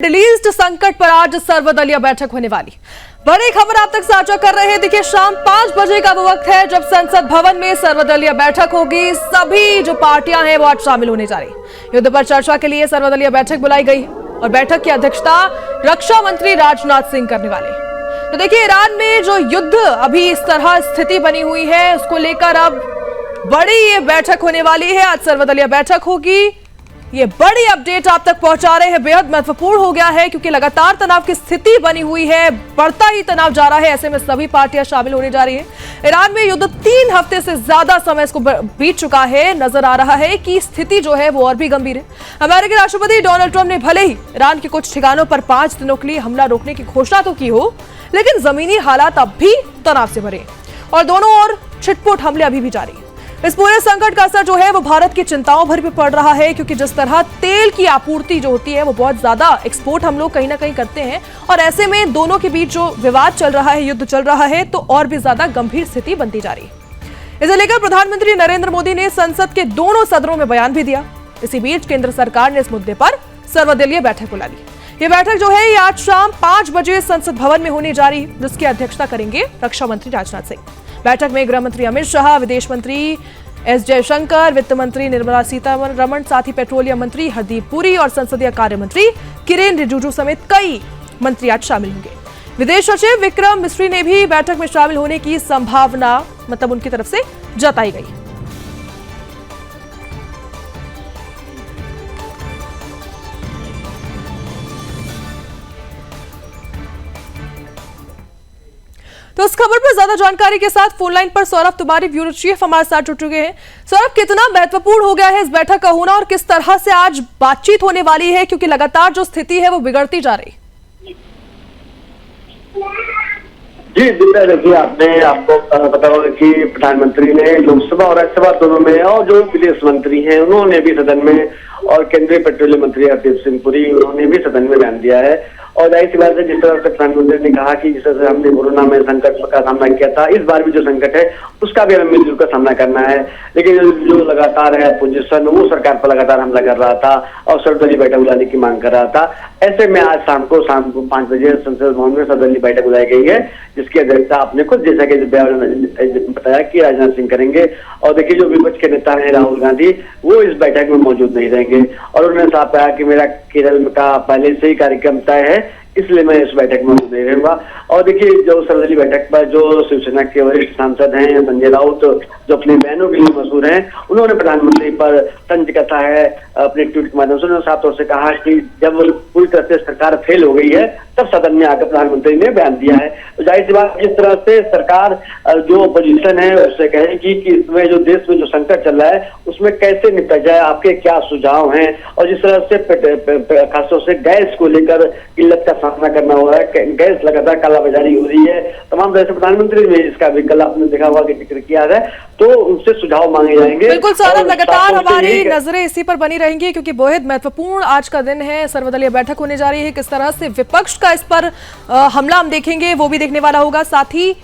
Released संकट पर आज सर्वदलीय बैठक होने वाली। बड़ी खबर आप तक साझा कर रहे हैं। देखिए, शाम 5 बजे का वो वक्त है जब संसद भवन में सर्वदलीय बैठक होगी। सभी जो पार्टियां हैं वो आज शामिल होने जा रही। युद्ध पर चर्चा के लिए सर्वदलीय बैठक बुलाई गई और बैठक की अध्यक्षता रक्षा मंत्री राजनाथ सिंह करने वाले। तो देखिए, ईरान में जो युद्ध अभी इस तरह स्थिति बनी हुई है, उसको लेकर अब बड़ी ये बैठक होने वाली है। आज सर्वदलीय बैठक होगी। ये बड़ी अपडेट आप तक पहुंचा रहे हैं। बेहद महत्वपूर्ण हो गया है क्योंकि लगातार तनाव की स्थिति बनी हुई है, बढ़ता ही तनाव जा रहा है। ऐसे में सभी पार्टियां शामिल होने जा रही हैं। ईरान में युद्ध 3 हफ्ते से ज्यादा समय इसको बीत चुका है। नजर आ रहा है कि स्थिति जो है वो और भी गंभीर है। अमेरिकी राष्ट्रपति डोनाल्ड ट्रंप ने भले ही ईरान के कुछ ठिकानों पर 5 दिनों के लिए हमला रोकने की घोषणा तो की हो, लेकिन जमीनी हालात अब भी तनाव से भरे और दोनों ओर छिटपुट हमले अभी भी जारी है। इस पूरे संकट का असर जो है वो भारत की चिंताओं भर पे पड़ रहा है क्योंकि जिस तरह तेल की आपूर्ति जो होती है वो बहुत ज्यादा एक्सपोर्ट हम लोग कहीं ना कहीं करते हैं और ऐसे में दोनों के बीच जो विवाद चल रहा है, युद्ध चल रहा है, तो और भी ज्यादा गंभीर स्थिति बनती जा रही है। इसे लेकर प्रधानमंत्री नरेंद्र मोदी ने संसद के दोनों सदनों में बयान भी दिया। इसी बीच केंद्र सरकार ने इस मुद्दे पर सर्वदलीय बैठक बुला ली। ये बैठक जो है ये आज शाम 5 बजे संसद भवन में होने जा रही है, जिसकी अध्यक्षता करेंगे रक्षा मंत्री राजनाथ सिंह। बैठक में गृह मंत्री अमित शाह, विदेश मंत्री एस जयशंकर, वित्त मंत्री निर्मला सीतारमण, साथ ही पेट्रोलियम मंत्री हरदीप पुरी और संसदीय कार्य मंत्री किरेन रिजिजू समेत कई मंत्री आज शामिल होंगे। विदेश सचिव विक्रम मिस्री ने भी बैठक में शामिल होने की संभावना उनकी तरफ से जताई गई। तो इस खबर पर ज्यादा जानकारी के साथ फोन लाइन पर सौरभ तिवारी, ब्यूरो चीफ, हमारे साथ जुड़ चुके हैं। सौरभ, कितना महत्वपूर्ण हो गया है इस बैठक का होना और किस तरह से आज बातचीत होने वाली है, क्योंकि लगातार जो स्थिति है वो बिगड़ती जा रही? जी दिव्या, देखिए आपको पता होगा कि प्रधानमंत्री ने लोकसभा और राज्यसभा दोनों में और जो विदेश मंत्री हैं उन्होंने भी सदन में, और केंद्रीय पेट्रोलियम मंत्री हरदीप सिंह पुरी उन्होंने भी सदन में बयान दिया है। और जाहिर सी बात है, जिस तरह से प्रधानमंत्री ने कहा कि जिस तरह से हमने कोरोना में संकट का सामना किया था, इस बार भी जो संकट है उसका भी हमें मिलजुल कर सामना करना है। लेकिन जो लगातार है अपोजिशन, वो सरकार पर लगातार हमला कर रहा था और सर्वदलीय बैठक बुलाने की मांग कर रहा था। ऐसे में आज शाम को 5 बजे संसद भवन में सर्वदलीय बैठक बुलाई गई है, जिसकी अध्यक्षता आपने खुद जैसा कि बताया कि राजनाथ सिंह करेंगे। और देखिए, जो विपक्ष के नेता हैं राहुल गांधी, वो इस बैठक में मौजूद नहीं रहेंगे और उन्होंने साफ कहा कि मेरा केरल का पहले से ही कार्यक्रम तय है, इसलिए मैं इस बैठक में मौजूद नहीं रहूंगा। और देखिए, जो सर्वदलीय बैठक पर जो शिवसेना के वरिष्ठ सांसद हैं संजय राउत, जो अपने बयानों के लिए मशहूर हैं, उन्होंने प्रधानमंत्री पर तंज कसा है। अपने ट्वीट के माध्यम से उन्होंने साफ तौर से कहा कि जब पूरी तरह से सरकार फेल हो गई है तब सदन में आकर प्रधानमंत्री ने बयान दिया है। तो जाहिर सी बात, जिस तरह से सरकार जो अपोजिशन है उससे कहेगी कि इसमें जो देश में जो संकट चल रहा है उसमें कैसे निपटा जाए, आपके क्या सुझाव हैं। और जिस तरह से खासतौर से गैस को लेकर किल्लत का सामना करना हो रहा है, गैस लगातार कालाबाजारी हो रही है, तमाम तरह से प्रधानमंत्री ने इसका भी कल आपने देखा हुआ कि जिक्र किया है, तो उनसे सुझाव मांगे जाएंगे। बिल्कुल सौरभ, लगातार हमारी नजरें इसी पर बनी रहेंगी क्योंकि बेहद महत्वपूर्ण आज का दिन है। सर्वदलीय बैठक होने जा रही है। किस तरह से विपक्ष का इस पर हमला हम देखेंगे वो भी देखने वाला होगा। साथ ही